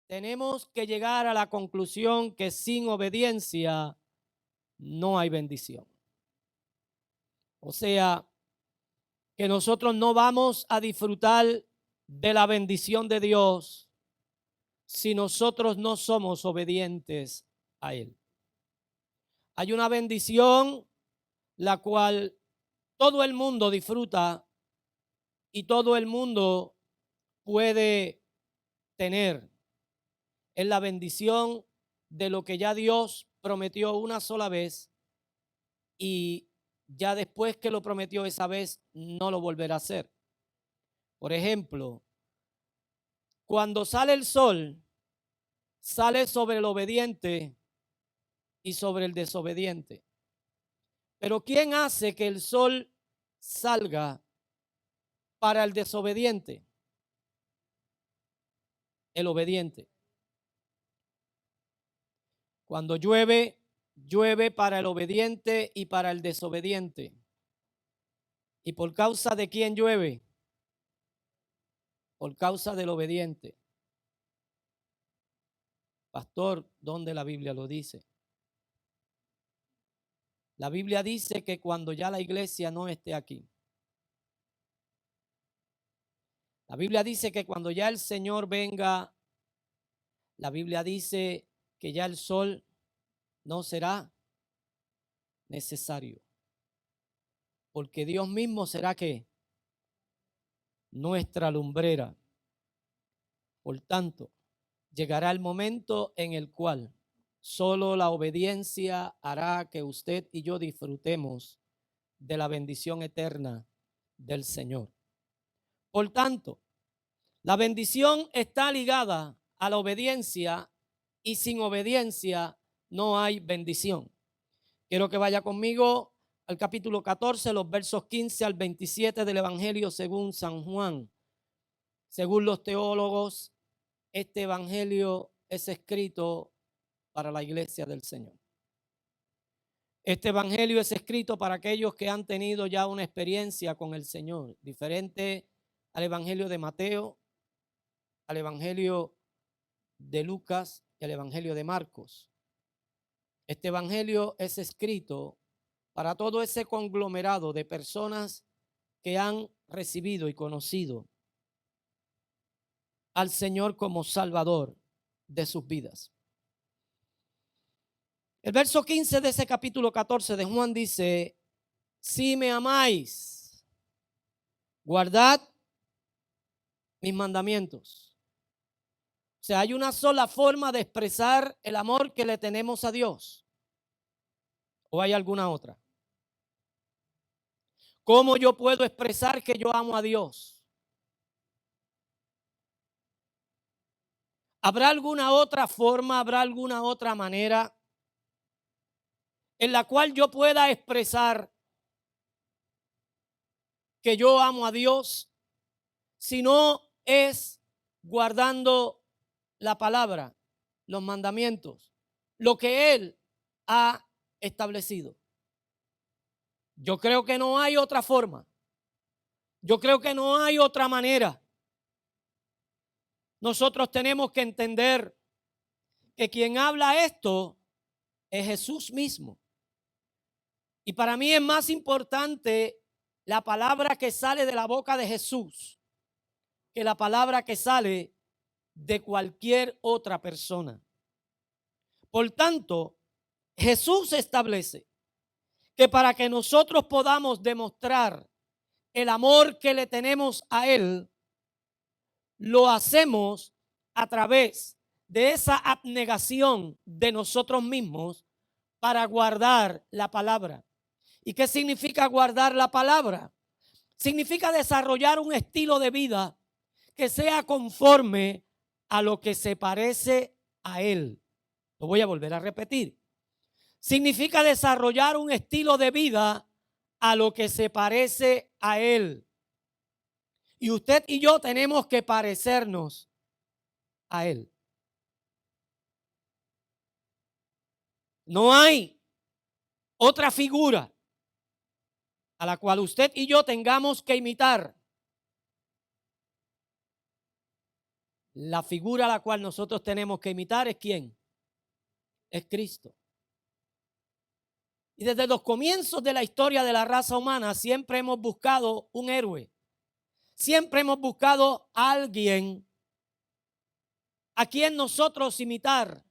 tenemos que llegar a la conclusión que sin obediencia no hay bendición. O sea, que nosotros no vamos a disfrutar de la bendición de Dios si nosotros no somos obedientes a Él. Hay una bendición la cual todo el mundo disfruta y todo el mundo puede tener. Es la bendición de lo que ya Dios prometió una sola vez y ya después que lo prometió esa vez no lo volverá a hacer. Por ejemplo, cuando sale el sol, sale sobre el obediente y sobre el desobediente. Pero ¿quién hace que el sol salga para el desobediente? El obediente. Cuando llueve, llueve para el obediente y para el desobediente. ¿Y por causa de quién llueve? Por causa del obediente. Pastor, ¿dónde la Biblia lo dice? La Biblia dice que cuando ya la iglesia no esté aquí. La Biblia dice que cuando ya el Señor venga, la Biblia dice que ya el sol no será necesario. Porque Dios mismo será que nuestra lumbrera. Por tanto, llegará el momento en el cual solo la obediencia hará que usted y yo disfrutemos de la bendición eterna del Señor. Por tanto, la bendición está ligada a la obediencia y sin obediencia no hay bendición. Quiero que vaya conmigo al capítulo 14, los versos 15 al 27 del Evangelio según San Juan. Según los teólogos, este evangelio es escrito para la iglesia del Señor. Este evangelio es escrito para aquellos que han tenido ya una experiencia con el Señor, diferente al evangelio de Mateo, al evangelio de Lucas y al evangelio de Marcos. Este evangelio es escrito para todo ese conglomerado de personas que han recibido y conocido al Señor como Salvador de sus vidas. El verso 15 de ese capítulo 14 de Juan dice: si me amáis, guardad mis mandamientos. O sea, hay una sola forma de expresar el amor que le tenemos a Dios. ¿O hay alguna otra? ¿Cómo yo puedo expresar que yo amo a Dios? ¿Habrá alguna otra forma, habrá alguna otra manera en la cual yo pueda expresar que yo amo a Dios si no es guardando la palabra, los mandamientos, lo que Él ha establecido? Yo creo que no hay otra forma. Yo creo que no hay otra manera. Nosotros tenemos que entender que quien habla esto es Jesús mismo. Y para mí es más importante la palabra que sale de la boca de Jesús que la palabra que sale de cualquier otra persona. Por tanto, Jesús establece que para que nosotros podamos demostrar el amor que le tenemos a Él, lo hacemos a través de esa abnegación de nosotros mismos para guardar la palabra. ¿Y qué significa guardar la palabra? Significa desarrollar un estilo de vida que sea conforme a lo que se parece a Él. Lo voy a volver a repetir. Significa desarrollar un estilo de vida a lo que se parece a Él. Y usted y yo tenemos que parecernos a Él. No hay otra figura a la cual usted y yo tengamos que imitar. La figura a la cual nosotros tenemos que imitar es ¿quién? Es Cristo. Y desde los comienzos de la historia de la raza humana siempre hemos buscado un héroe. Siempre hemos buscado a alguien a quien nosotros imitar.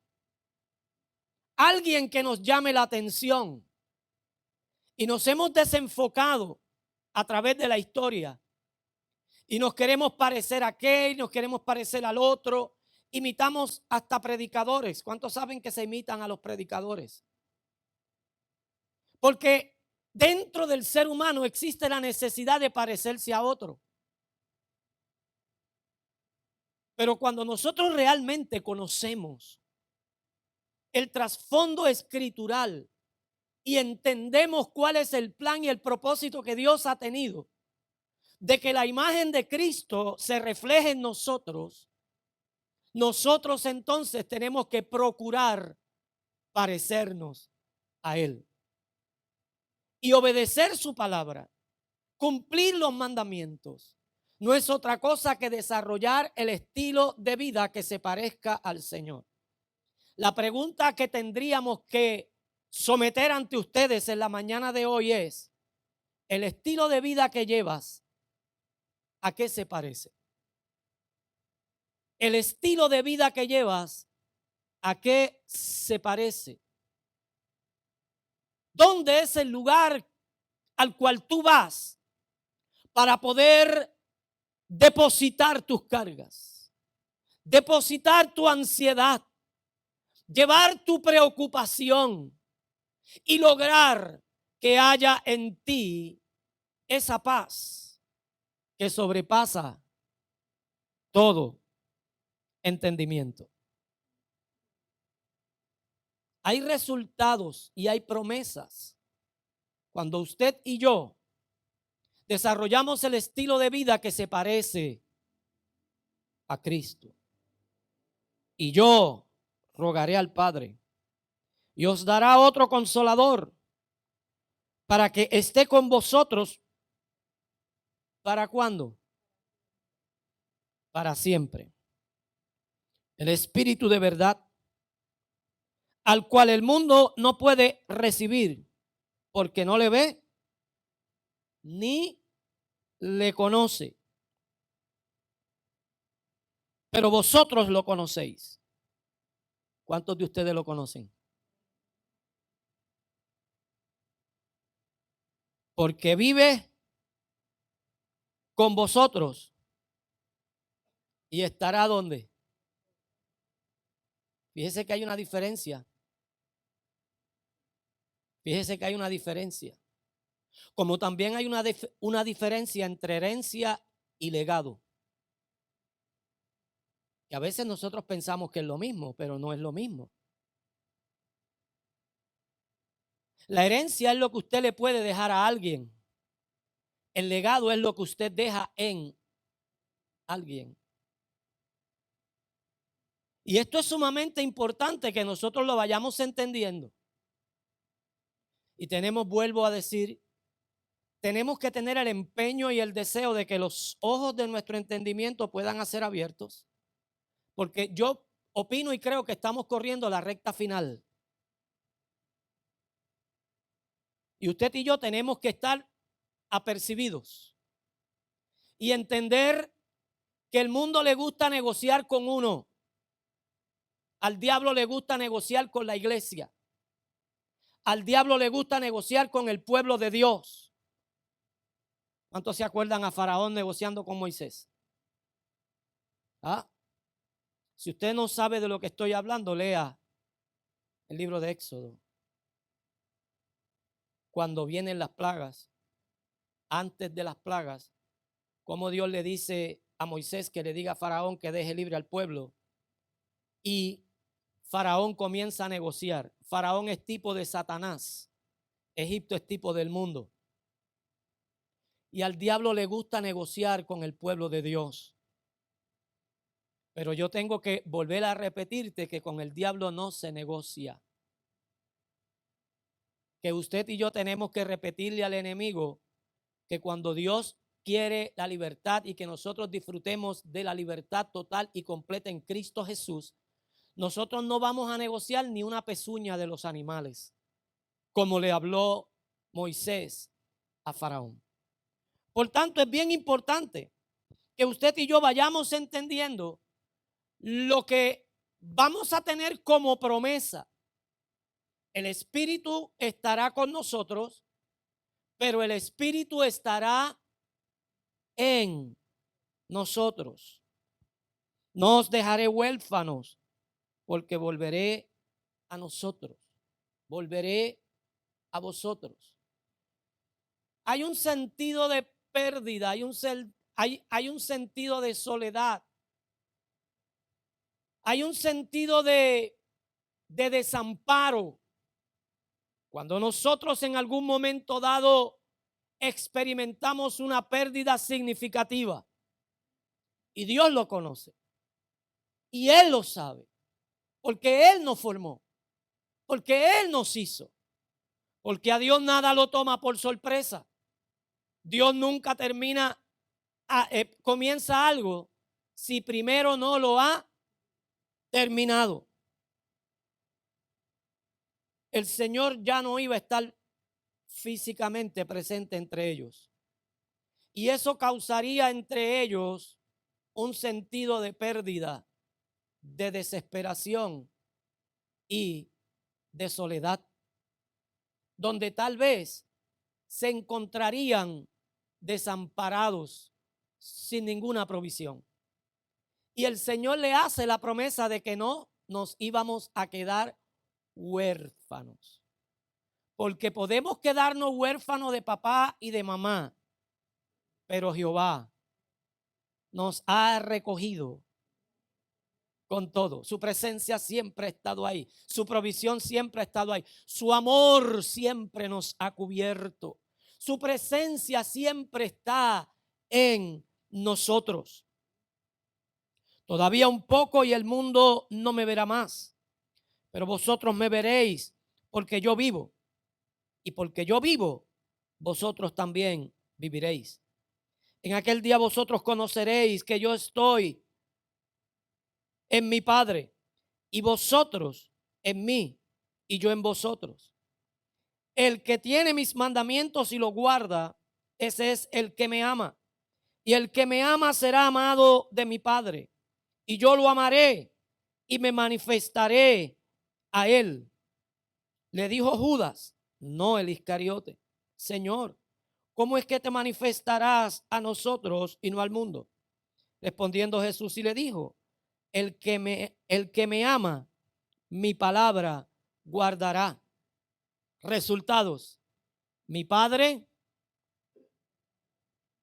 Alguien que nos llame la atención. Y nos hemos desenfocado a través de la historia. Y nos queremos parecer a aquel, nos queremos parecer al otro. Imitamos hasta predicadores. ¿Cuántos saben que se imitan a los predicadores? Porque dentro del ser humano existe la necesidad de parecerse a otro. Pero cuando nosotros realmente conocemos el trasfondo escritural y entendemos cuál es el plan y el propósito que Dios ha tenido de que la imagen de Cristo se refleje en nosotros, nosotros entonces tenemos que procurar parecernos a Él y obedecer su palabra, cumplir los mandamientos. No es otra cosa que desarrollar el estilo de vida que se parezca al Señor. La pregunta que tendríamos que someter ante ustedes en la mañana de hoy es: ¿el estilo de vida que llevas a qué se parece? El estilo de vida que llevas, ¿a qué se parece? ¿Dónde es el lugar al cual tú vas para poder depositar tus cargas, depositar tu ansiedad, llevar tu preocupación y lograr que haya en ti esa paz que sobrepasa todo entendimiento? Hay resultados y hay promesas cuando usted y yo desarrollamos el estilo de vida que se parece a Cristo. Y yo rogaré al Padre y os dará otro consolador para que esté con vosotros. ¿Para cuándo? Para siempre. El Espíritu de verdad, al cual el mundo no puede recibir porque no le ve ni le conoce. Pero vosotros lo conocéis. ¿Cuántos de ustedes lo conocen? Porque vive con vosotros y estará ¿dónde? Fíjese que hay una diferencia. Fíjese que hay una diferencia. Como también hay una diferencia entre herencia y legado. Que a veces nosotros pensamos que es lo mismo, pero no es lo mismo. La herencia es lo que usted le puede dejar a alguien. El legado es lo que usted deja en alguien. Y esto es sumamente importante que nosotros lo vayamos entendiendo. Y vuelvo a decir, tenemos que tener el empeño y el deseo de que los ojos de nuestro entendimiento puedan ser abiertos. Porque yo opino y creo que estamos corriendo la recta final. Y usted y yo tenemos que estar apercibidos y entender que el mundo le gusta negociar con uno. Al diablo le gusta negociar con la iglesia. Al diablo le gusta negociar con el pueblo de Dios. ¿Cuántos se acuerdan a Faraón negociando con Moisés? ¿Ah? Si usted no sabe de lo que estoy hablando, lea el libro de Éxodo. Cuando vienen las plagas, antes de las plagas, como Dios le dice a Moisés que le diga a Faraón que deje libre al pueblo. Y Faraón comienza a negociar. Faraón es tipo de Satanás. Egipto es tipo del mundo. Y al diablo le gusta negociar con el pueblo de Dios. Pero yo tengo que volver a repetirte que con el diablo no se negocia. Que usted y yo tenemos que repetirle al enemigo que cuando Dios quiere la libertad y que nosotros disfrutemos de la libertad total y completa en Cristo Jesús, nosotros no vamos a negociar ni una pezuña de los animales, como le habló Moisés a Faraón. Por tanto, es bien importante que usted y yo vayamos entendiendo lo que vamos a tener como promesa. El Espíritu estará con nosotros, pero el Espíritu estará en nosotros. No os dejaré huérfanos, porque volveré a nosotros. Volveré a vosotros. Hay un sentido de pérdida, hay un sentido de soledad, hay un sentido de desamparo. Cuando nosotros en algún momento dado experimentamos una pérdida significativa, y Dios lo conoce, y Él lo sabe, porque Él nos formó, porque Él nos hizo, porque a Dios nada lo toma por sorpresa. Dios nunca comienza algo si primero no lo ha terminado. El Señor ya no iba a estar físicamente presente entre ellos, y eso causaría entre ellos un sentido de pérdida, de desesperación y de soledad, donde tal vez se encontrarían desamparados sin ninguna provisión. Y el Señor le hace la promesa de que no nos íbamos a quedar huérfanos, porque podemos quedarnos huérfanos de papá y de mamá, pero Jehová nos ha recogido con todo. Su presencia siempre ha estado ahí, su provisión siempre ha estado ahí, su amor siempre nos ha cubierto, su presencia siempre está en nosotros. Todavía un poco y el mundo no me verá más, pero vosotros me veréis, porque yo vivo, y porque yo vivo, vosotros también viviréis. En aquel día vosotros conoceréis que yo estoy en mi Padre, y vosotros en mí, y yo en vosotros. El que tiene mis mandamientos y los guarda, ese es el que me ama. Y el que me ama será amado de mi Padre, y yo lo amaré y me manifestaré a él. Le dijo Judas, no el Iscariote: Señor, ¿cómo es que te manifestarás a nosotros y no al mundo? Respondiendo Jesús y le dijo: el que me ama, mi palabra guardará. Resultados: mi Padre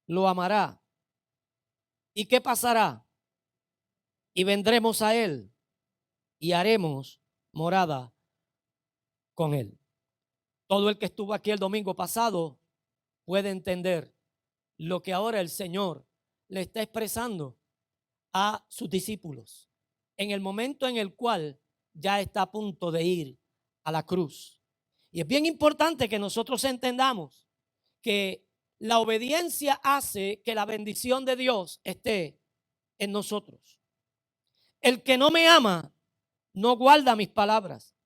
lo amará. ¿Y qué pasará? Y vendremos a él y haremos morada con él. Todo el que estuvo aquí el domingo pasado puede entender lo que ahora el Señor le está expresando a sus discípulos en el momento en el cual ya está a punto de ir a la cruz. Y es bien importante que nosotros entendamos que la obediencia hace que la bendición de Dios esté en nosotros. El que no me ama no guarda mis palabras,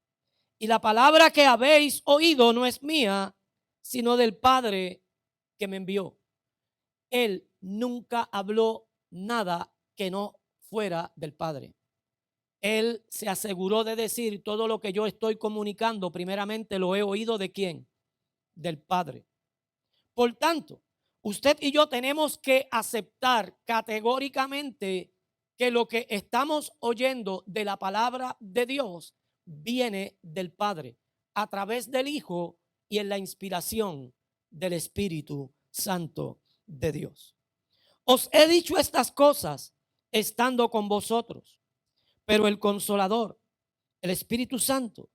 y la palabra que habéis oído no es mía, sino del Padre que me envió. Él nunca habló nada que no fuera del Padre. Él se aseguró de decir: todo lo que yo estoy comunicando, primeramente lo he oído ¿de quién? Del Padre. Por tanto, usted y yo tenemos que aceptar categóricamente que lo que estamos oyendo de la palabra de Dios viene del Padre, a través del Hijo y en la inspiración del Espíritu Santo de Dios. Os he dicho estas cosas estando con vosotros, pero el Consolador, el Espíritu Santo,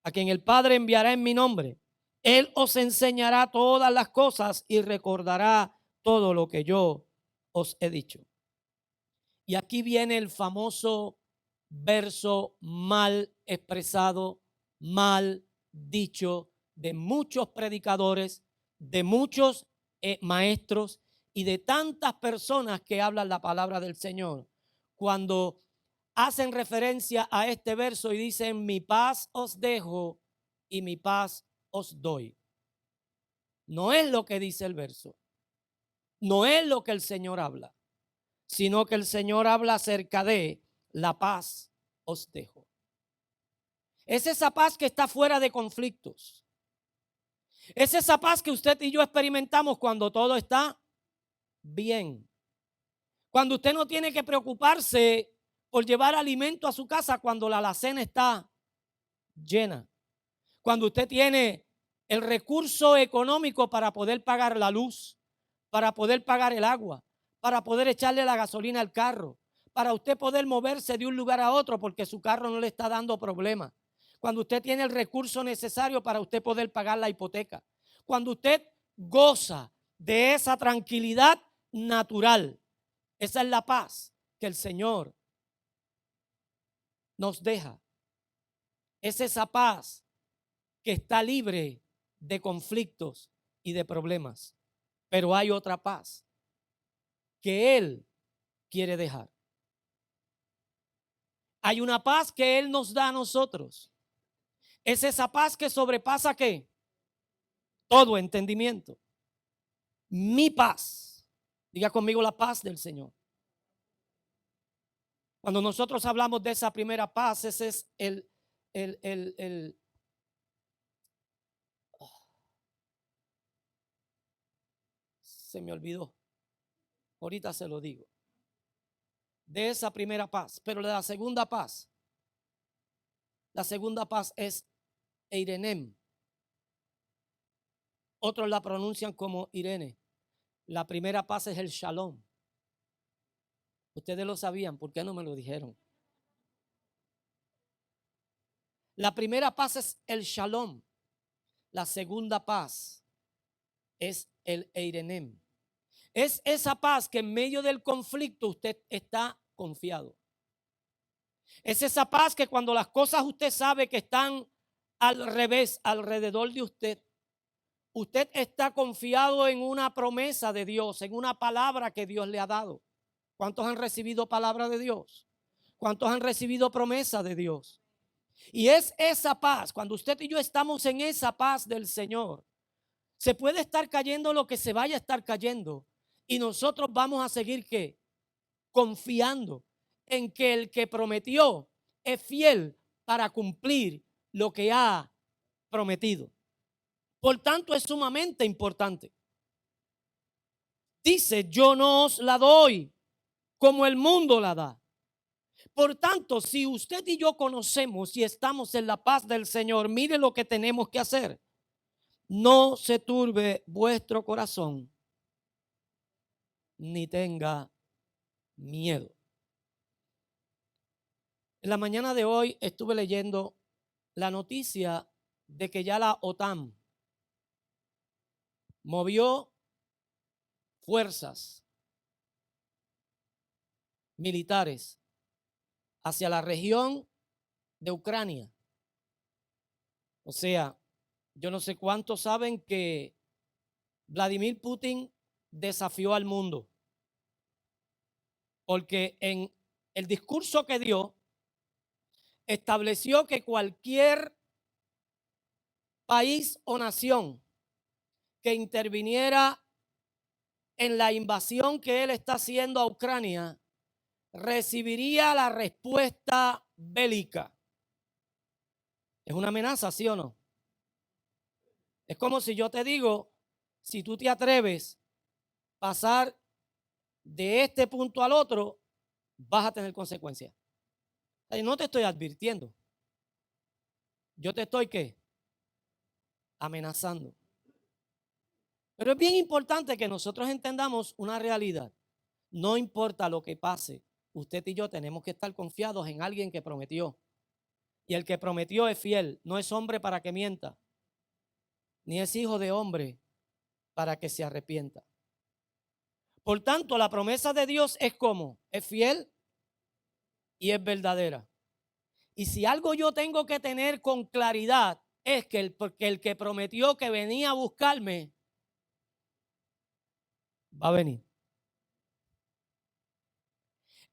a quien el Padre enviará en mi nombre, Él os enseñará todas las cosas y recordará todo lo que yo os he dicho. Y aquí viene el famoso verso mal expresado, mal dicho de muchos predicadores, de muchos maestros y de tantas personas que hablan la palabra del Señor, cuando hacen referencia a este verso y dicen: mi paz os dejo y mi paz os doy. No es lo que dice el verso, no es lo que el Señor habla, sino que el Señor habla acerca de la paz os dejo. Es esa paz que está fuera de conflictos. Es esa paz que usted y yo experimentamos cuando todo está bien. Cuando usted no tiene que preocuparse por llevar alimento a su casa cuando la alacena está llena. Cuando usted tiene el recurso económico para poder pagar la luz, para poder pagar el agua, para poder echarle la gasolina al carro, para usted poder moverse de un lugar a otro porque su carro no le está dando problemas. Cuando usted tiene el recurso necesario para usted poder pagar la hipoteca. Cuando usted goza de esa tranquilidad natural. Esa es la paz que el Señor nos deja. Es esa paz que está libre de conflictos y de problemas. Pero hay otra paz que Él quiere dejar. Hay una paz que Él nos da a nosotros. Es esa paz que sobrepasa ¿qué? Todo entendimiento. Mi paz. Diga conmigo: la paz del Señor. Cuando nosotros hablamos de esa primera paz, ese es se me olvidó. Ahorita se lo digo. De esa primera paz. Pero de la segunda paz es Eirenem. Otros la pronuncian como Irene. La primera paz es el Shalom. Ustedes lo sabían, ¿por qué no me lo dijeron? La primera paz es el Shalom. La segunda paz es el Eirenem. Es esa paz que en medio del conflicto usted está confiado. Es esa paz que cuando las cosas usted sabe que están al revés, alrededor de usted, usted está confiado en una promesa de Dios, en una palabra que Dios le ha dado. ¿Cuántos han recibido palabra de Dios? ¿Cuántos han recibido promesa de Dios? Y es esa paz, cuando usted y yo estamos en esa paz del Señor, se puede estar cayendo lo que se vaya a estar cayendo y nosotros vamos a seguir ¿qué? Confiando en que el que prometió es fiel para cumplir lo que ha prometido. Por tanto, es sumamente importante. Dice: yo no os la doy como el mundo la da. Por tanto, si usted y yo conocemos y estamos en la paz del Señor, mire lo que tenemos que hacer. No se turbe vuestro corazón, ni tenga miedo. En la mañana de hoy estuve leyendo la noticia de que ya la OTAN movió fuerzas militares hacia la región de Ucrania. O sea, yo no sé cuántos saben que Vladimir Putin desafió al mundo, porque en el discurso que dio estableció que cualquier país o nación que interviniera en la invasión que él está haciendo a Ucrania recibiría la respuesta bélica. ¿Es una amenaza, sí o no? Es como si yo te digo: si tú te atreves a pasar de este punto al otro, vas a tener consecuencias. No te estoy advirtiendo. Yo te estoy ¿qué? Amenazando. Pero es bien importante que nosotros entendamos una realidad. No importa lo que pase, usted y yo tenemos que estar confiados en alguien que prometió. Y el que prometió es fiel. No es hombre para que mienta, ni es hijo de hombre para que se arrepienta. Por tanto, la promesa de Dios es como, es fiel y es verdadera. Y si algo yo tengo que tener con claridad es que porque el que prometió que venía a buscarme va a venir.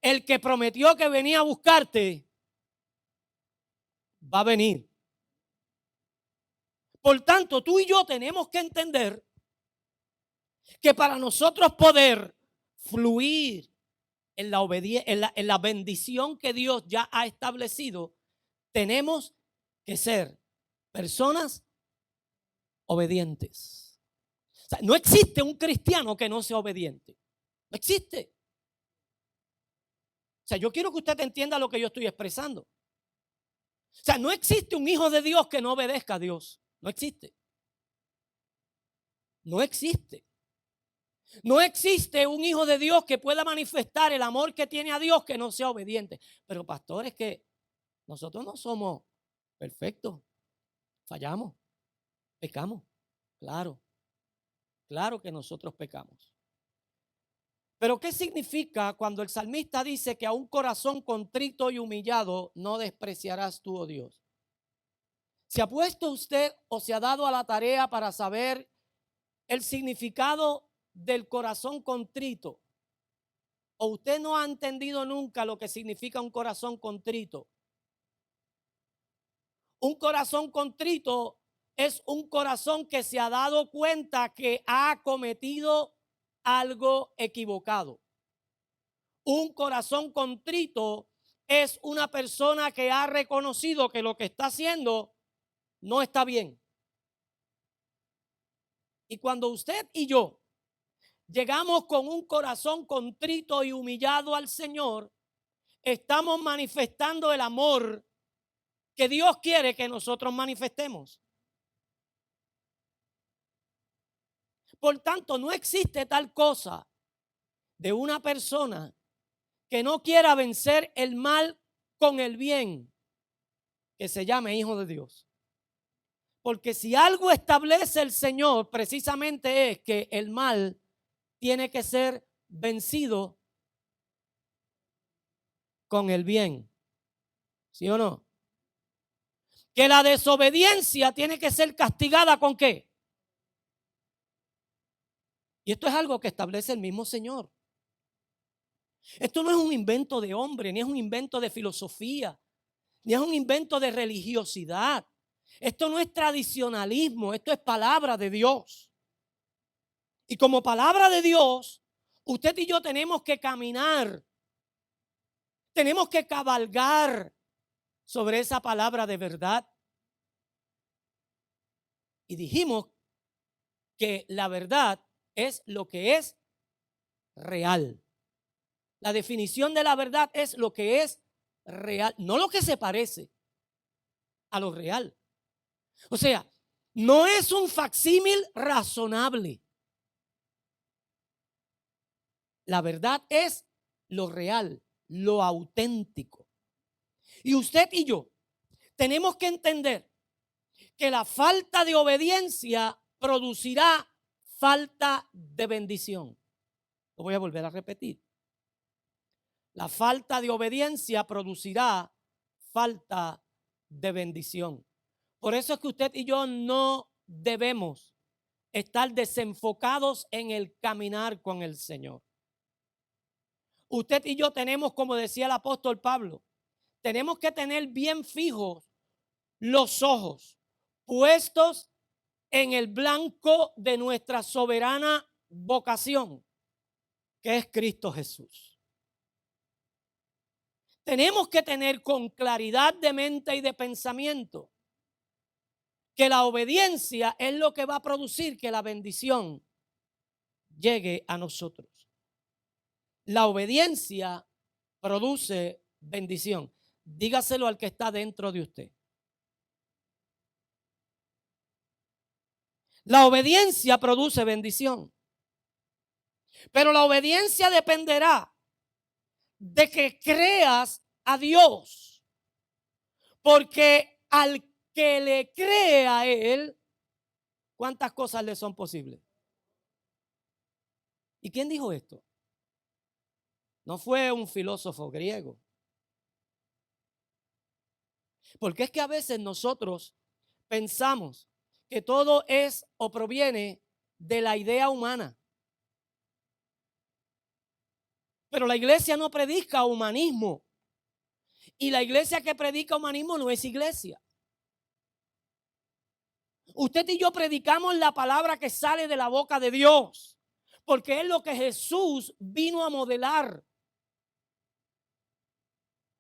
El que prometió que venía a buscarte, va a venir. Por tanto, tú y yo tenemos que entender que para nosotros poder fluir en la obediencia, en la bendición que Dios ya ha establecido, tenemos que ser personas obedientes. O sea, no existe un cristiano que no sea obediente. No existe. O sea, yo quiero que usted entienda lo que yo estoy expresando. O sea, no existe un hijo de Dios que no obedezca a Dios. No existe. No existe. No existe un hijo de Dios que pueda manifestar el amor que tiene a Dios que no sea obediente. Pero pastores, que nosotros no somos perfectos. Fallamos. Pecamos. Claro. Claro que nosotros pecamos. Pero ¿qué significa cuando el salmista dice que a un corazón contrito y humillado no despreciarás tú, oh Dios? ¿Se ha puesto usted o se ha dado a la tarea para saber el significado del corazón contrito? ¿O usted no ha entendido nunca lo que significa un corazón contrito? Un corazón contrito es un corazón que se ha dado cuenta que ha cometido algo equivocado. Un corazón contrito es una persona que ha reconocido que lo que está haciendo no está bien. Y cuando usted y yo llegamos con un corazón contrito y humillado al Señor, estamos manifestando el amor que Dios quiere que nosotros manifestemos. Por tanto, no existe tal cosa de una persona que no quiera vencer el mal con el bien, que se llame hijo de Dios. Porque si algo establece el Señor, precisamente es que el mal tiene que ser vencido con el bien. ¿Sí o no? Que la desobediencia tiene que ser castigada ¿con qué? Y esto es algo que establece el mismo Señor. Esto no es un invento de hombre, ni es un invento de filosofía, ni es un invento de religiosidad. Esto no es tradicionalismo, esto es palabra de Dios. Y como palabra de Dios, usted y yo tenemos que caminar, tenemos que cabalgar sobre esa palabra de verdad. Y dijimos que la verdad es lo que es real. La definición de la verdad es lo que es real, no lo que se parece a lo real. O sea, no es un facsímil razonable. La verdad es lo real, lo auténtico. Y usted y yo tenemos que entender que la falta de obediencia producirá falta de bendición. Lo voy a volver a repetir. La falta de obediencia producirá falta de bendición. Por eso es que usted y yo no debemos estar desenfocados en el caminar con el Señor. Usted y yo tenemos, como decía el apóstol Pablo, tenemos que tener bien fijos los ojos puestos en el blanco de nuestra soberana vocación, que es Cristo Jesús. Tenemos que tener con claridad de mente y de pensamiento que la obediencia es lo que va a producir que la bendición llegue a nosotros. La obediencia produce bendición. Dígaselo al que está dentro de usted. La obediencia produce bendición. Pero la obediencia dependerá de que creas a Dios. Porque al que le cree a Él, ¿cuántas cosas le son posibles? ¿Y quién dijo esto? No fue un filósofo griego. Porque es que a veces nosotros pensamos que todo es o proviene de la idea humana. Pero la iglesia no predica humanismo. Y la iglesia que predica humanismo no es iglesia. Usted y yo predicamos la palabra que sale de la boca de Dios, porque es lo que Jesús vino a modelar.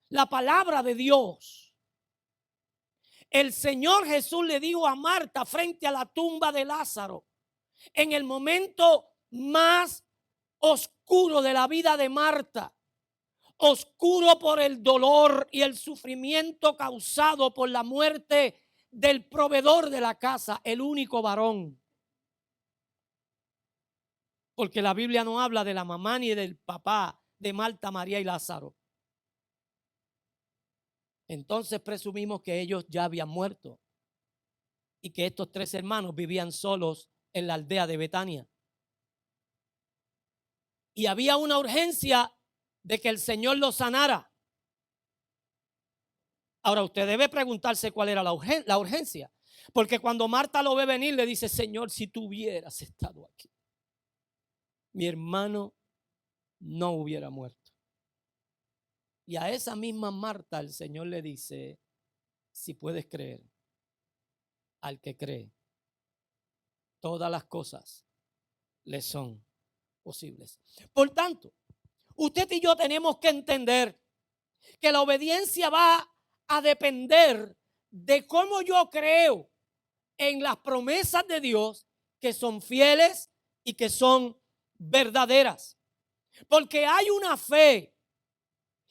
La palabra de Dios. El Señor Jesús le dijo a Marta frente a la tumba de Lázaro, en el momento más oscuro de la vida de Marta, oscuro por el dolor y el sufrimiento causado por la muerte del proveedor de la casa, el único varón. Porque la Biblia no habla de la mamá ni del papá de Marta, María y Lázaro. Entonces presumimos que ellos ya habían muerto y que estos tres hermanos vivían solos en la aldea de Betania. Y había una urgencia de que el Señor los sanara. Ahora usted debe preguntarse cuál era la urgencia. Porque cuando Marta lo ve venir le dice, Señor, si tú hubieras estado aquí, mi hermano no hubiera muerto. Y a esa misma Marta el Señor le dice, si puedes creer, al que cree, todas las cosas le son posibles. Por tanto, usted y yo tenemos que entender que la obediencia va a depender de cómo yo creo en las promesas de Dios, que son fieles y que son verdaderas. Porque hay una fe,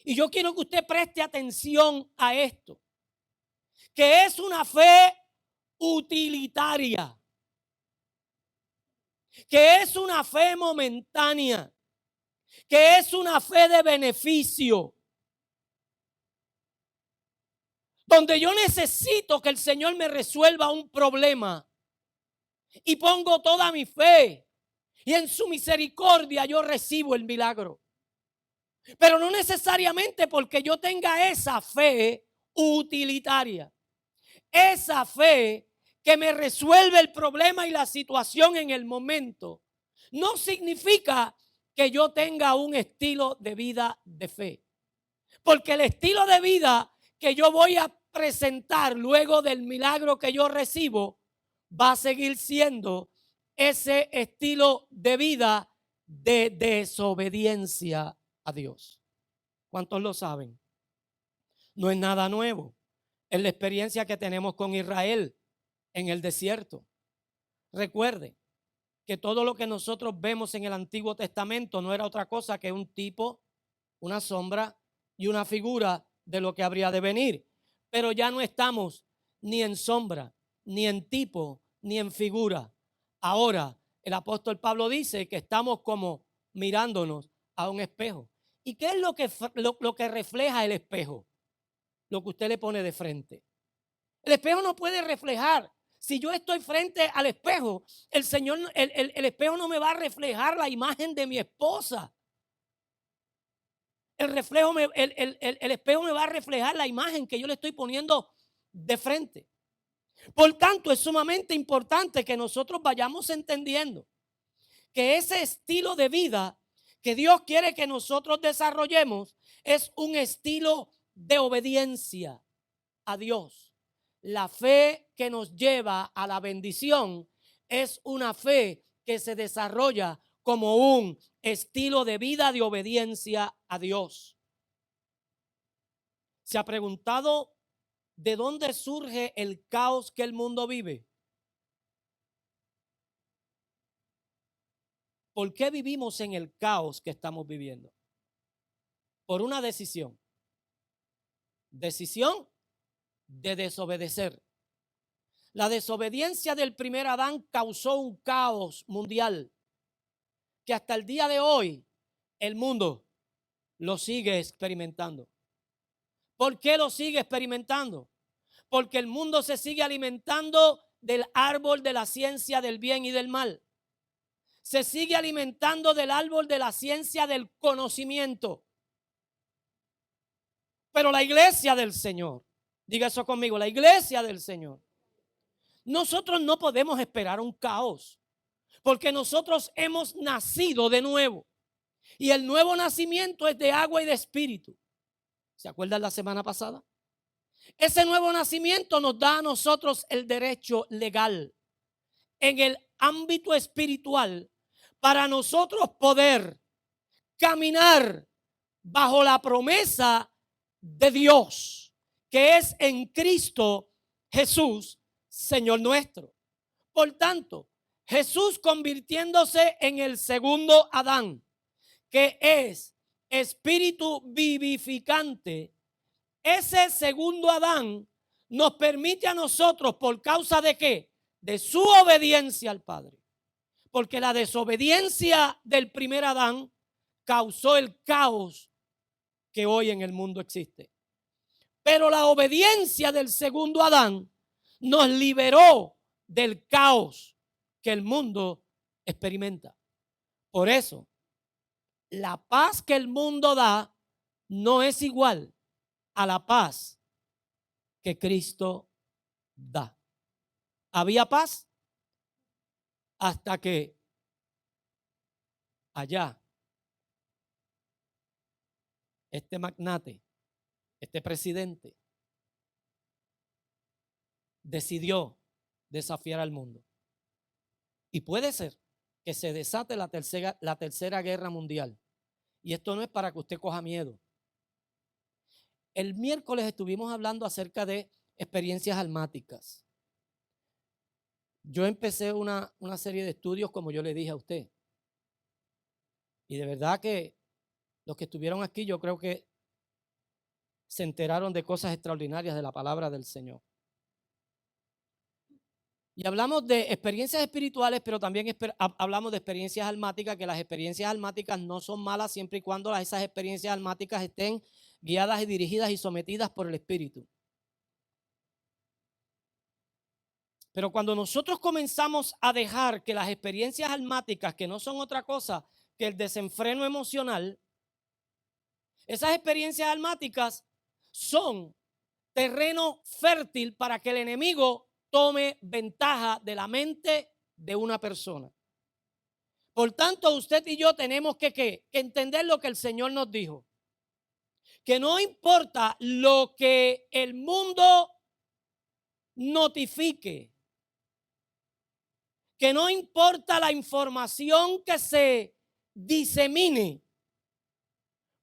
y yo quiero que usted preste atención a esto, que es una fe utilitaria, que es una fe momentánea, que es una fe de beneficio, donde yo necesito que el Señor me resuelva un problema y pongo toda mi fe y en su misericordia yo recibo el milagro. Pero no necesariamente porque yo tenga esa fe utilitaria, esa fe que me resuelve el problema y la situación en el momento, no significa que yo tenga un estilo de vida de fe. Porque el estilo de vida que yo voy a presentar luego del milagro que yo recibo va a seguir siendo ese estilo de vida de desobediencia a Dios. ¿Cuántos lo saben? No es nada nuevo. Es la experiencia que tenemos con Israel en el desierto. Recuerde que todo lo que nosotros vemos en el Antiguo Testamento no era otra cosa que un tipo, una sombra y una figura de lo que habría de venir. Pero ya no estamos ni en sombra, ni en tipo, ni en figura. Ahora el apóstol Pablo dice que estamos como mirándonos a un espejo. ¿Y qué es lo que refleja el espejo? Lo que usted le pone de frente. El espejo no puede reflejar. Si yo estoy frente al espejo, el espejo no me va a reflejar la imagen de mi esposa. El espejo me va a reflejar la imagen que yo le estoy poniendo de frente. Por tanto, es sumamente importante que nosotros vayamos entendiendo que ese estilo de vida que Dios quiere que nosotros desarrollemos es un estilo de obediencia a Dios. La fe que nos lleva a la bendición es una fe que se desarrolla como un estilo de vida de obediencia a Dios. ¿Se ha preguntado de dónde surge el caos que el mundo vive? ¿Por qué vivimos en el caos que estamos viviendo? Por una decisión. Decisión de desobedecer. La desobediencia del primer Adán causó un caos mundial que hasta el día de hoy el mundo lo sigue experimentando. ¿Por qué lo sigue experimentando? Porque el mundo se sigue alimentando del árbol de la ciencia del bien y del mal. Se sigue alimentando del árbol de la ciencia del conocimiento. Pero la iglesia del Señor, diga eso conmigo, la iglesia del Señor, nosotros no podemos esperar un caos, porque nosotros hemos nacido de nuevo. Y el nuevo nacimiento es de agua y de espíritu. ¿Se acuerdan la semana pasada? Ese nuevo nacimiento nos da a nosotros el derecho legal en el ámbito espiritual para nosotros poder caminar bajo la promesa de Dios, que es en Cristo Jesús, Señor nuestro. Por tanto, Jesús convirtiéndose en el segundo Adán, que es espíritu vivificante, ese segundo Adán nos permite a nosotros, ¿por causa de qué? De su obediencia al Padre. Porque la desobediencia del primer Adán causó el caos que hoy en el mundo existe. Pero la obediencia del segundo Adán nos liberó del caos que el mundo experimenta. Por eso, la paz que el mundo da no es igual a la paz que Cristo da. Había paz hasta que allá este magnate, este presidente, decidió desafiar al mundo. Y puede ser que se desate la tercera guerra mundial. Y esto no es para que usted coja miedo. El miércoles estuvimos hablando acerca de experiencias almáticas. Yo empecé una serie de estudios, como yo le dije a usted. Y de verdad que los que estuvieron aquí, yo creo que se enteraron de cosas extraordinarias de la palabra del Señor. Y hablamos de experiencias espirituales, pero también hablamos de experiencias almáticas, que las experiencias almáticas no son malas siempre y cuando esas experiencias almáticas estén guiadas y dirigidas y sometidas por el Espíritu. Pero cuando nosotros comenzamos a dejar que las experiencias almáticas, que no son otra cosa que el desenfreno emocional, esas experiencias almáticas son terreno fértil para que el enemigo tome ventaja de la mente de una persona. Por tanto, usted y yo tenemos que entender lo que el Señor nos dijo. Que no importa lo que el mundo notifique, que no importa la información que se disemine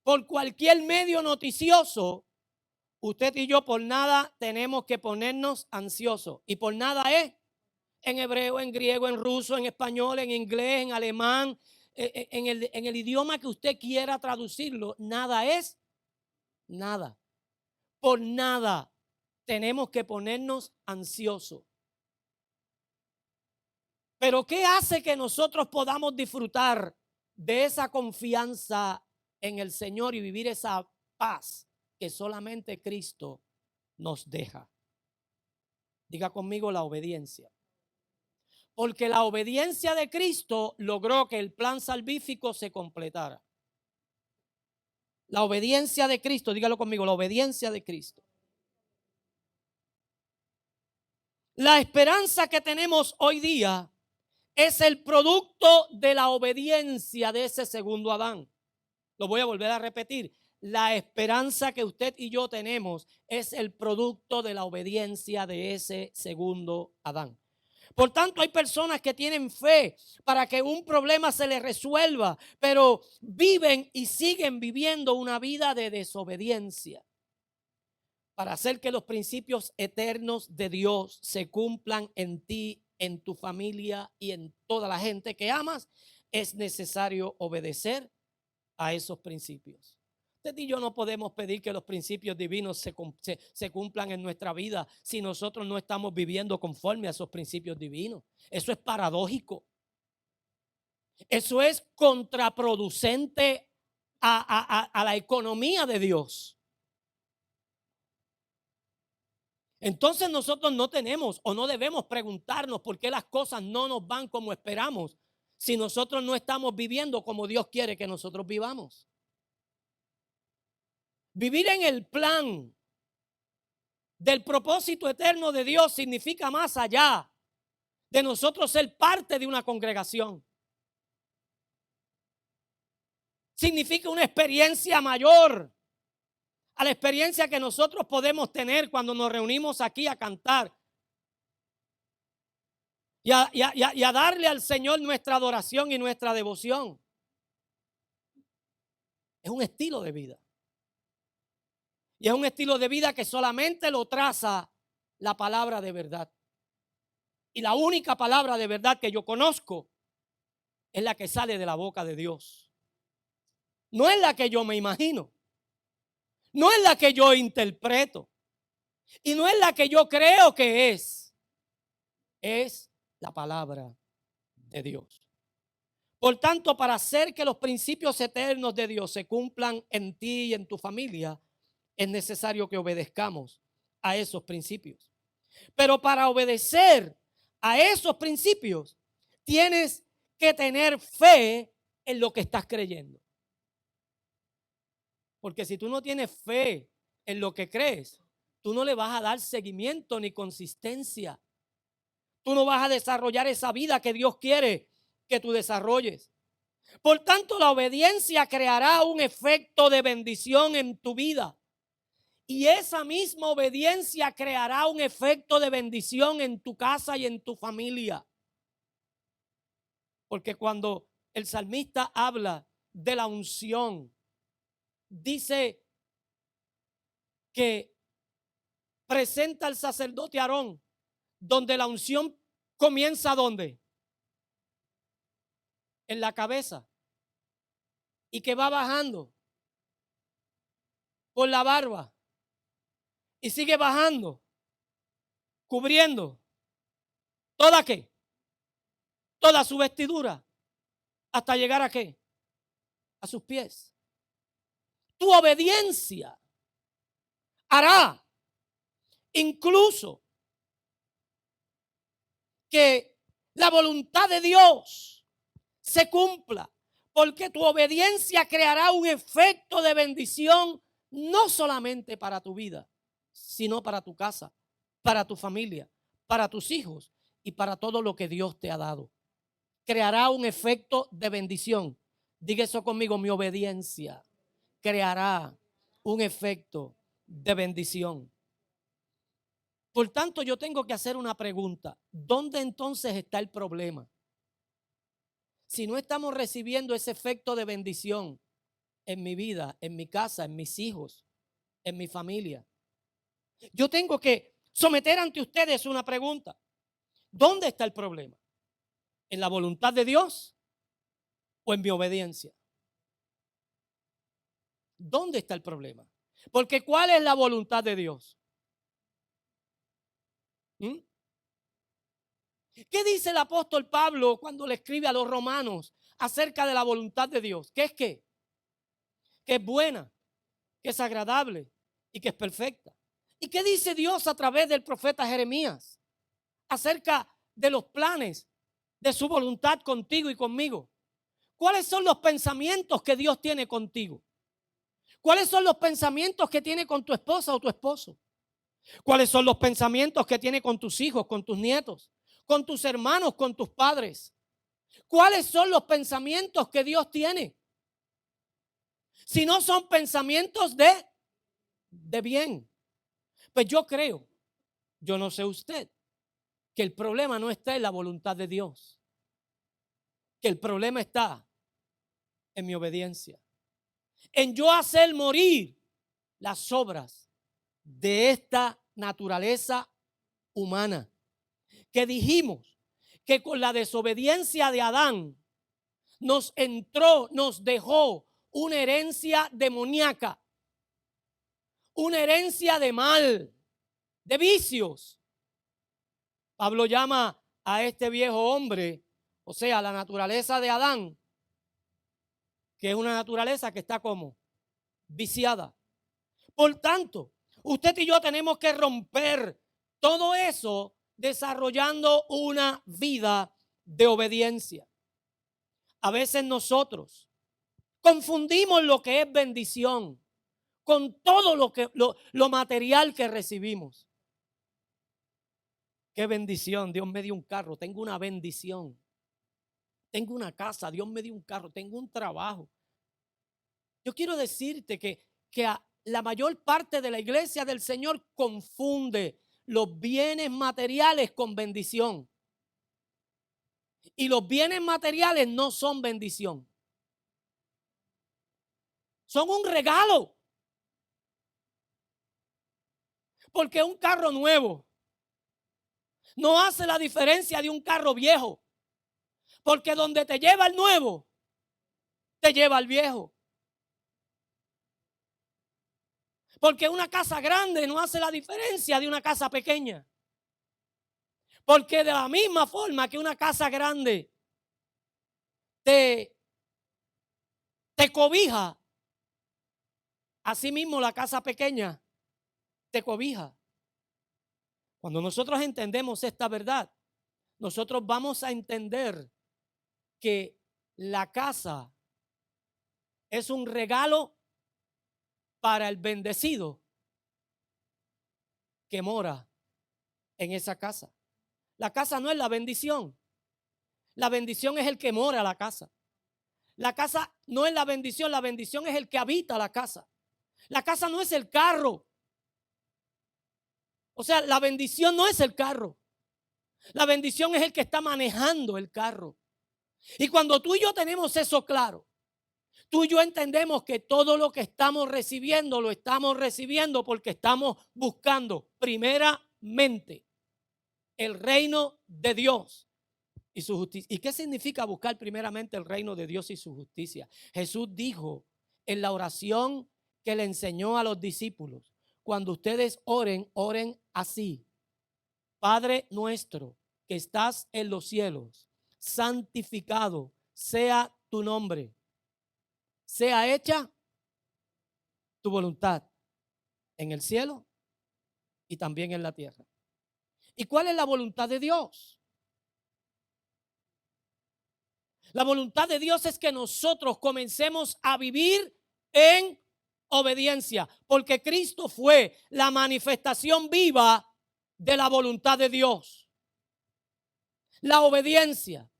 por cualquier medio noticioso, usted y yo por nada tenemos que ponernos ansiosos. Y por nada es en hebreo, en griego, en ruso, en español, en inglés, en alemán, en el idioma que usted quiera traducirlo. Nada es nada. Por nada tenemos que ponernos ansiosos. Pero ¿qué hace que nosotros podamos disfrutar de esa confianza en el Señor y vivir esa paz que solamente Cristo nos deja? Diga conmigo: la obediencia. Porque la obediencia de Cristo logró que el plan salvífico se completara. La obediencia de Cristo, dígalo conmigo: la obediencia de Cristo. La esperanza que tenemos hoy día es el producto de la obediencia de ese segundo Adán. Lo voy a volver a repetir. La esperanza que usted y yo tenemos es el producto de la obediencia de ese segundo Adán. Por tanto, hay personas que tienen fe para que un problema se les resuelva, pero viven y siguen viviendo una vida de desobediencia para hacer que los principios eternos de Dios se cumplan en ti, en tu familia y en toda la gente que amas. Es necesario obedecer a esos principios. Usted y yo no podemos pedir que los principios divinos se cumplan en nuestra vida si nosotros no estamos viviendo conforme a esos principios divinos. Eso es paradójico. Eso es contraproducente a la economía de Dios. Entonces nosotros no tenemos o no debemos preguntarnos por qué las cosas no nos van como esperamos si nosotros no estamos viviendo como Dios quiere que nosotros vivamos. Vivir en el plan del propósito eterno de Dios significa más allá de nosotros ser parte de una congregación. significa una experiencia mayor a la experiencia que nosotros podemos tener cuando nos reunimos aquí a cantar y a darle al Señor nuestra adoración y nuestra devoción. Es un estilo de vida. Y es un estilo de vida que solamente lo traza la palabra de verdad. Y la única palabra de verdad que yo conozco es la que sale de la boca de Dios. No es la que yo me imagino. No es la que yo interpreto. Y no es la que yo creo que es. Es la palabra de Dios. Por tanto, para hacer que los principios eternos de Dios se cumplan en ti y en tu familia, es necesario que obedezcamos a esos principios. Pero para obedecer a esos principios, tienes que tener fe en lo que estás creyendo. Porque si tú no tienes fe en lo que crees, tú no le vas a dar seguimiento ni consistencia. Tú no vas a desarrollar esa vida que Dios quiere que tú desarrolles. Por tanto, la obediencia creará un efecto de bendición en tu vida. Y esa misma obediencia creará un efecto de bendición en tu casa y en tu familia. Porque cuando el salmista habla de la unción, dice que presenta al sacerdote Aarón, donde la unción comienza ¿dónde? En la cabeza. Y que va bajando por la barba. Y sigue bajando, cubriendo toda qué, toda su vestidura, hasta llegar a qué, a sus pies. Tu obediencia hará incluso que la voluntad de Dios se cumpla, porque tu obediencia creará un efecto de bendición no solamente para tu vida, sino para tu casa, para tu familia, para tus hijos y para todo lo que Dios te ha dado. Creará un efecto de bendición. Diga eso conmigo, mi obediencia creará un efecto de bendición. Por tanto, yo tengo que hacer una pregunta. ¿Dónde entonces está el problema? Si no estamos recibiendo ese efecto de bendición en mi vida, en mi casa, en mis hijos, en mi familia, yo tengo que someter ante ustedes una pregunta. ¿Dónde está el problema? ¿En la voluntad de Dios o en mi obediencia? ¿Dónde está el problema? Porque ¿cuál es la voluntad de Dios? ¿Mm? ¿Qué dice el apóstol Pablo cuando le escribe a los romanos acerca de la voluntad de Dios? ¿Qué es qué? Que es buena, que es agradable y que es perfecta. ¿Y qué dice Dios a través del profeta Jeremías acerca de los planes de su voluntad contigo y conmigo? ¿Cuáles son los pensamientos que Dios tiene contigo? ¿Cuáles son los pensamientos que tiene con tu esposa o tu esposo? ¿Cuáles son los pensamientos que tiene con tus hijos, con tus nietos, con tus hermanos, con tus padres? ¿Cuáles son los pensamientos que Dios tiene? Si no son pensamientos de bien. Pues yo creo, yo no sé usted, que el problema no está en la voluntad de Dios. Que el problema está en mi obediencia. En yo hacer morir las obras de esta naturaleza humana. Que dijimos que con la desobediencia de Adán nos entró, nos dejó una herencia demoníaca, una herencia de mal, de vicios. Pablo llama a este viejo hombre, o sea, la naturaleza de Adán, que es una naturaleza que está como viciada. Por tanto, usted y yo tenemos que romper todo eso desarrollando una vida de obediencia. A veces nosotros confundimos lo que es bendición con todo lo material que recibimos. Qué bendición, Dios me dio un carro, tengo una bendición. Tengo una casa, Dios me dio un carro, tengo un trabajo. Yo quiero decirte que la mayor parte de la iglesia del Señor confunde los bienes materiales con bendición. Y los bienes materiales no son bendición. Son un regalo. Porque un carro nuevo no hace la diferencia de un carro viejo. Porque donde te lleva el nuevo, te lleva el viejo. Porque una casa grande no hace la diferencia de una casa pequeña. Porque de la misma forma que una casa grande te cobija, asimismo la casa pequeña te cobija. Cuando nosotros entendemos esta verdad, nosotros vamos a entender que la casa es un regalo para el bendecido que mora en esa casa. La casa no es la bendición. La bendición es el que mora en la casa. La casa no es la bendición es el que habita la casa. La casa no es el carro. O sea, la bendición no es el carro. La bendición es el que está manejando el carro. Y cuando tú y yo tenemos eso claro, tú y yo entendemos que todo lo que estamos recibiendo, lo estamos recibiendo porque estamos buscando primeramente el reino de Dios y su justicia. ¿Y qué significa buscar primeramente el reino de Dios y su justicia? Jesús dijo en la oración que le enseñó a los discípulos: cuando ustedes oren, oren así: Padre nuestro que estás en los cielos, santificado sea tu nombre. Sea hecha tu voluntad en el cielo y también en la tierra. ¿Y cuál es la voluntad de Dios? La voluntad de Dios es que nosotros comencemos a vivir en obediencia, porque Cristo fue la manifestación viva de la voluntad de Dios. La obediencia.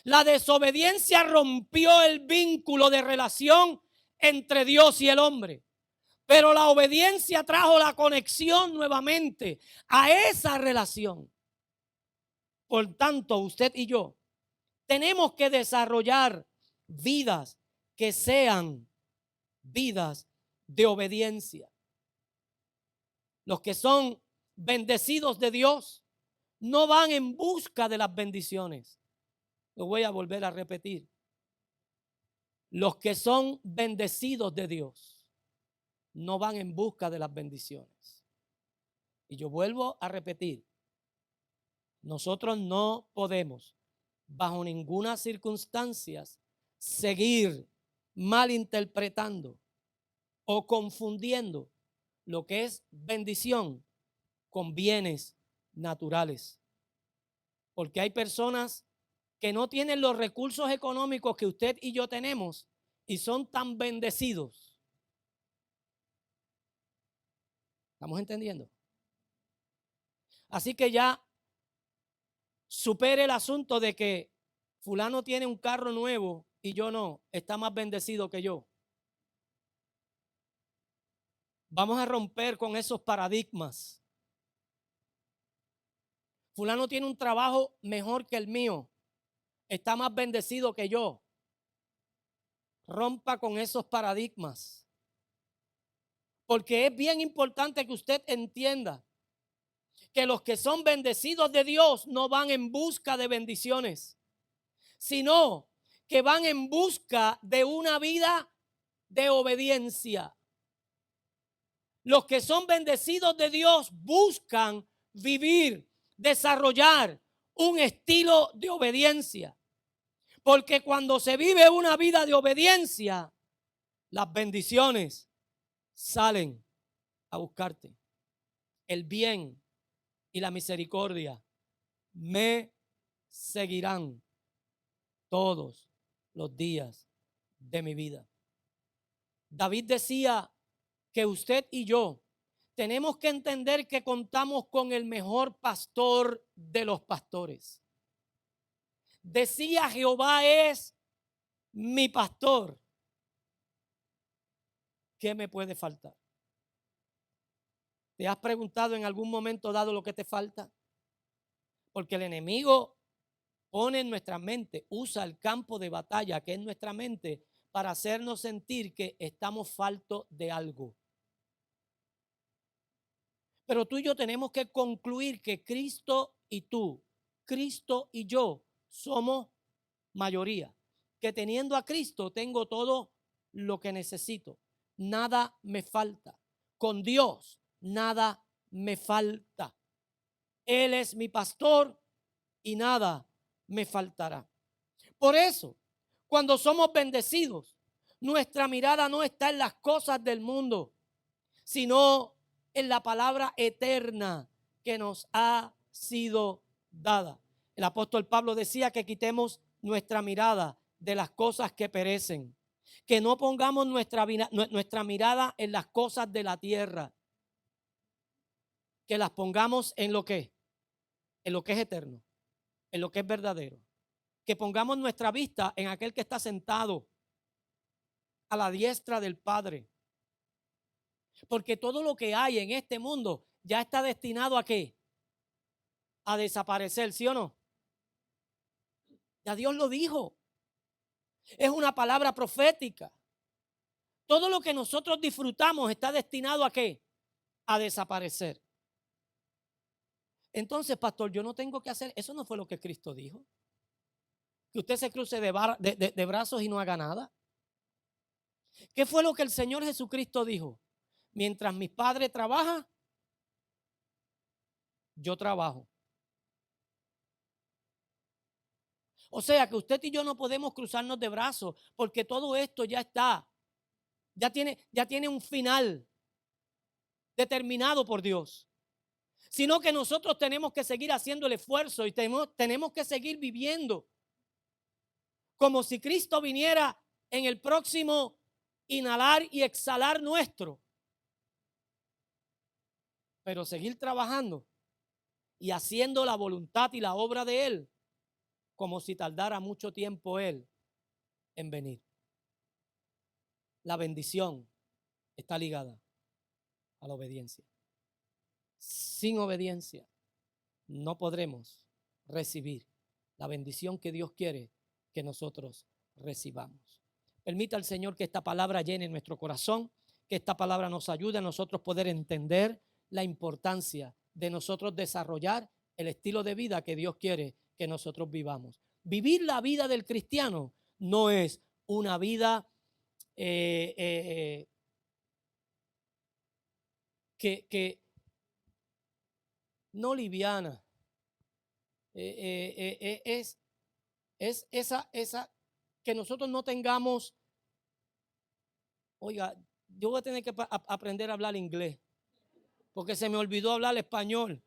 La desobediencia rompió el vínculo de relación entre Dios y el hombre. Pero la obediencia trajo la conexión nuevamente a esa relación. Por tanto, usted y yo tenemos que desarrollar vidas que sean vidas de obediencia. Los que son bendecidos de Dios no van en busca de las bendiciones. Lo voy a volver a repetir. Los que son bendecidos de Dios no van en busca de las bendiciones. Y yo vuelvo a repetir, nosotros no podemos bajo ninguna circunstancia seguir malinterpretando o confundiendo lo que es bendición con bienes naturales. Porque hay personas que no tienen los recursos económicos que usted y yo tenemos y son tan bendecidos. ¿Estamos entendiendo? Así que ya supere el asunto de que fulano tiene un carro nuevo y yo no, está más bendecido que yo. Vamos a romper con esos paradigmas. Fulano tiene un trabajo mejor que el mío, está más bendecido que yo. Rompa con esos paradigmas. Porque es bien importante que usted entienda que los que son bendecidos de Dios no van en busca de bendiciones, sino que van en busca de una vida de obediencia. Los que son bendecidos de Dios buscan vivir, desarrollar un estilo de obediencia. Porque cuando se vive una vida de obediencia, las bendiciones salen a buscarte. El bien y la misericordia me seguirán todos los días de mi vida. David decía que usted y yo tenemos que entender que contamos con el mejor pastor de los pastores. Decía: Jehová es mi pastor ¿qué me puede faltar? ¿Te has preguntado en algún momento dado lo que te falta? Porque el enemigo pone en nuestra mente, usa el campo de batalla que es nuestra mente para hacernos sentir que estamos faltos de algo. Pero tú y yo tenemos que concluir que Cristo y tú, Cristo y yo somos mayoría. Que teniendo a Cristo tengo todo lo que necesito. Nada me falta. Con Dios nada me falta. Él es mi pastor y nada me faltará. Por eso, cuando somos bendecidos, nuestra mirada no está en las cosas del mundo, sino en la palabra eterna que nos ha sido dada. El apóstol Pablo decía que quitemos nuestra mirada de las cosas que perecen, que no pongamos nuestra mirada en las cosas de la tierra, que las pongamos en lo que es eterno, en lo que es verdadero, que pongamos nuestra vista en aquel que está sentado a la diestra del Padre. Porque todo lo que hay en este mundo ya está destinado ¿a qué? A desaparecer, ¿sí o no? Ya Dios lo dijo. Es una palabra profética. Todo lo que nosotros disfrutamos está destinado ¿a qué? A desaparecer. Entonces, pastor, yo no tengo que hacer, eso no fue lo que Cristo dijo. Que usted se cruce de brazos y no haga nada. ¿Qué fue lo que el Señor Jesucristo dijo? Mientras mi Padre trabaja, yo trabajo. O sea que usted y yo no podemos cruzarnos de brazos porque todo esto ya está, ya tiene un final determinado por Dios. Sino que nosotros tenemos que seguir haciendo el esfuerzo y tenemos que seguir viviendo como si Cristo viniera en el próximo inhalar y exhalar nuestro. Pero seguir trabajando y haciendo la voluntad y la obra de Él como si tardara mucho tiempo Él en venir. La bendición está ligada a la obediencia. Sin obediencia no podremos recibir la bendición que Dios quiere que nosotros recibamos. Permita al Señor que esta palabra llene nuestro corazón, que esta palabra nos ayude a nosotros poder entender la importancia de nosotros desarrollar el estilo de vida que Dios quiere que nosotros vivamos. Vivir la vida del cristiano no es una vida que no liviana, es esa que nosotros no tengamos. Oiga, yo voy a tener que aprender a hablar inglés porque se me olvidó hablar español.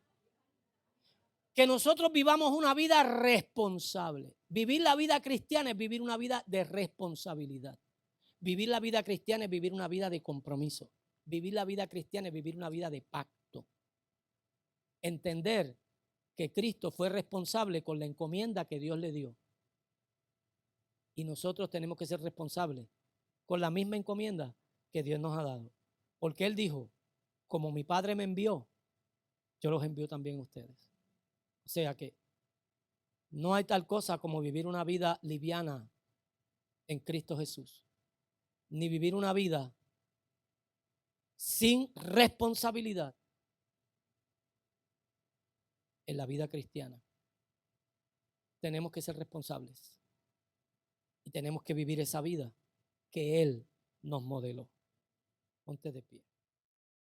Que nosotros vivamos una vida responsable. Vivir la vida cristiana es vivir una vida de responsabilidad. Vivir la vida cristiana es vivir una vida de compromiso. Vivir la vida cristiana es vivir una vida de pacto. Entender que Cristo fue responsable con la encomienda que Dios le dio. Y nosotros tenemos que ser responsables con la misma encomienda que Dios nos ha dado. Porque Él dijo, como mi Padre me envió, yo los envío también a ustedes. O sea que no hay tal cosa como vivir una vida liviana en Cristo Jesús, ni vivir una vida sin responsabilidad en la vida cristiana. Tenemos que ser responsables y tenemos que vivir esa vida que Él nos modeló. Ponte de pie.